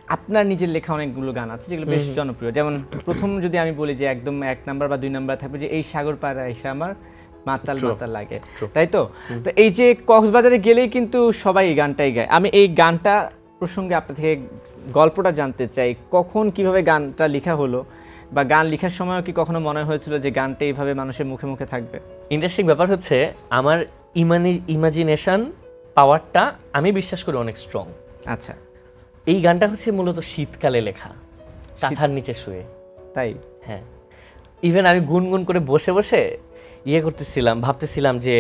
আপনার নিজের লেখা অনেকগুলো গান আছে যেগুলো বেশ জনপ্রিয়, যেমন প্রথম যদি আমি বলি যে একদম 1 নাম্বার বা 2 নাম্বার থাকবে যে এই সাগর পাড়ে এসে আমার মাতাল মাতাল লাগে, তাই তো? তো এই যে কক্সবাজারে গেলেই কিন্তু সবাই এই গানটাই গায়। আমি এই গানটা প্রসঙ্গে আপনার থেকে গল্পটা জানতে চাই, কখন কিভাবে গানটা লেখা হলো, বা গান লেখার সময়ও কি কখনো মনে হয়েছিল যে গানটা এইভাবে মানুষের মুখে মুখে থাকবে? ইন্টারেস্টিং ব্যাপার হচ্ছে আমার ইমাজিনেশন পাওয়ারটা আমি বিশ্বাস করি অনেক স্ট্রং। আচ্ছা, এই গানটা হচ্ছে মূলত শীতকালে লেখা, কাঁথার নিচে শুয়ে। তাই? হ্যাঁ, ইভেন আমি গুনগুন করে বসে বসে করতেছিলাম, ভাবতেছিলাম যে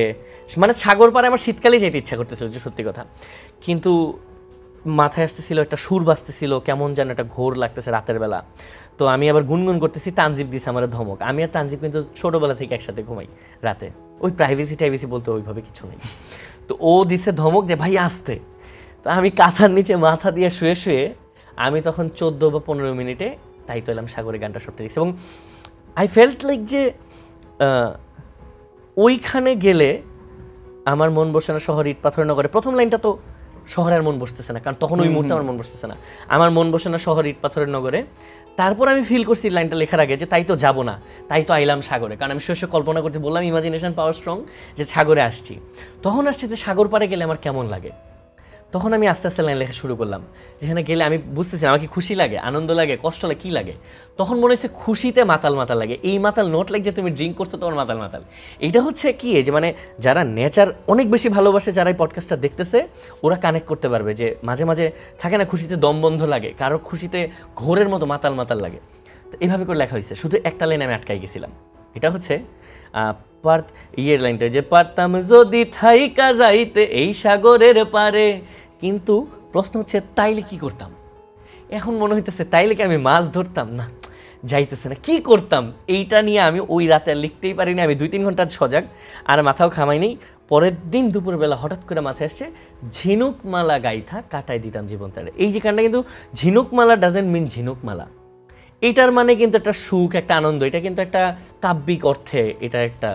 মানে সাগর পাড়ে আমার শীতকালেই যেতে ইচ্ছা করতেছিল, যে সত্যি কথা। কিন্তু মাথায় আসতেছিল একটা সুর বাজতেছিল, কেমন যেন একটা ঘোর লাগতেছে রাতের বেলা। তো আমি আবার গুনগুন করতেছি, তানজিব দিছে আমার ধমক। আমি আর তানজিব কিন্তু ছোটবেলা থেকে একসাথে ঘুমাই রাতে, ওই প্রাইভেসি বলতে ওইভাবে কিছু নেই। তো ও দিছে ধমক যে ভাই আসতে। তো আমি কাঁথার নিচে মাথা দিয়ে শুয়ে শুয়ে আমি তখন 14 বা 15 মিনিটে তাই তো এলাম সাগরে গানটা সবটা দিচ্ছি। এবং আই ফেল্ট লাইক যে ওইখানে গেলে আমার মন বসে না, শহর ইট পাথর নগরে। প্রথম লাইনটা তো শহরের মন বসতেছে না, কারণ তখন ওই মুহূর্তে আমার মন বসতেছে না, আমার মন বসে না শহর ইট পাথরের নগরে। তারপর আমি ফিল করছি লাইনটা লেখার আগে যে তাই তো যাবো না, তাই তো আইলাম সাগরে। কারণ আমি শুয়ে কল্পনা করতে বললাম, ইমাজিনেশন পাওয়ার স্ট্রং, যে সাগরে আসছি। তখন আসছে যে সাগর পাড়ে গেলে আমার কেমন লাগে। তখন আমি আস্তে আস্তে লাইন লেখা শুরু করলাম। যেখানে গেলে আমি বুঝতেছি আমার কি খুশি লাগে, আনন্দ লাগে, কষ্ট লাগে, কী লাগে। তখন মনে হচ্ছে খুশিতে মাতাল মাতাল লাগে। এই মাতাল নোট লাইক যে তুমি ড্রিঙ্ক করছো তোমার মাতাল মাতাল। এইটা হচ্ছে কি, যে মানে যারা নেচার অনেক বেশি ভালোবাসে, যারা এই পডকাস্টটা দেখতেছে, ওরা কানেক্ট করতে পারবে যে মাঝে মাঝে থাকে না খুশিতে দম বন্ধ লাগে, কারো খুশিতে ঘোরের মতো মাতাল মাতাল লাগে। তো এইভাবে করে লেখা হয়েছে। শুধু একটা লাইনে আমি আটকাই গেছিলাম, এটা হচ্ছে লাইনটা যে পারতাম যদি থাইকা যাইতে এই সাগরের পারে। কিন্তু প্রশ্ন হচ্ছে তাইলে কি করতাম। এখন মনে হইতেছে তাইলে কি আমি মাছ ধরতাম? না, যাইতেছে না, কি করতাম? এইটা নিয়ে আমি ওই রাতে আর লিখতেই পারিনি। আমি 2-3 ঘন্টা সজাগ, আর মাথাও খামাইনি। পরের দিন দুপুরবেলা হঠাৎ করে মাথায় আসছে ঝিনুকমালা গাইথা কাটাই দিতাম জীবন তারে। এই যে গানটা, কিন্তু ঝিনুকমালা ডাজেন্ট মিন ঝিনুকমালা। এটার মানে কিন্তু একটা সুখ, একটা আনন্দ। এটা কিন্তু একটা কাব্যিক অর্থে এটা একটা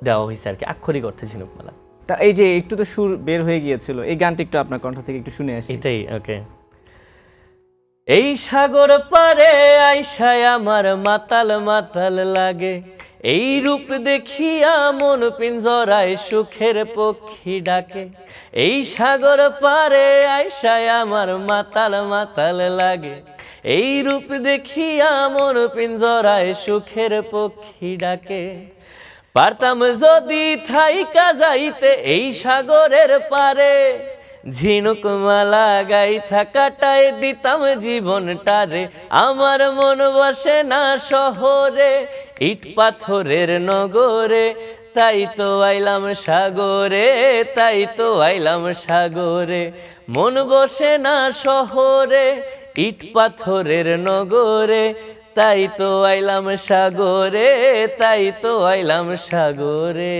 দেওয়া হয়েছে আর কি, আক্ষরিক অর্থে ঝিনুকমালা। তা এই যে একটু তো সুর বের হয়ে গিয়েছিল, এই গানটা একটু আপনার কণ্ঠ থেকে একটু শুনে আসি। এটাই ওকে। এই সাগর পারে আইসায় আমার মাতাল মাতাল লাগে, এই রূপ দেখিয়া মন পিঞ্জরায় সুখের পক্ষী ডাকে। এই সাগর পারে আইসায় আমার মাতাল মাতাল লাগে, এই রূপ দেখিয়া মন পিঞ্জরায় সুখের পক্ষী ডাকে। পারতাম যদি থাইকা যাইতে এই সাগরের পারে, ঝিনুকমালা গাইথা কাটায় দিতাম জীবনটারে। আমার মন বসে না শহরে ইট পাথরের নগরে, তাই তো আইলাম সাগরে, তাই তো আইলাম সাগরে। মন বসে না শহরে ইট পাথরের নগরে, তাই তো আইলাম সাগরে, তাই তো আইলাম সাগরে।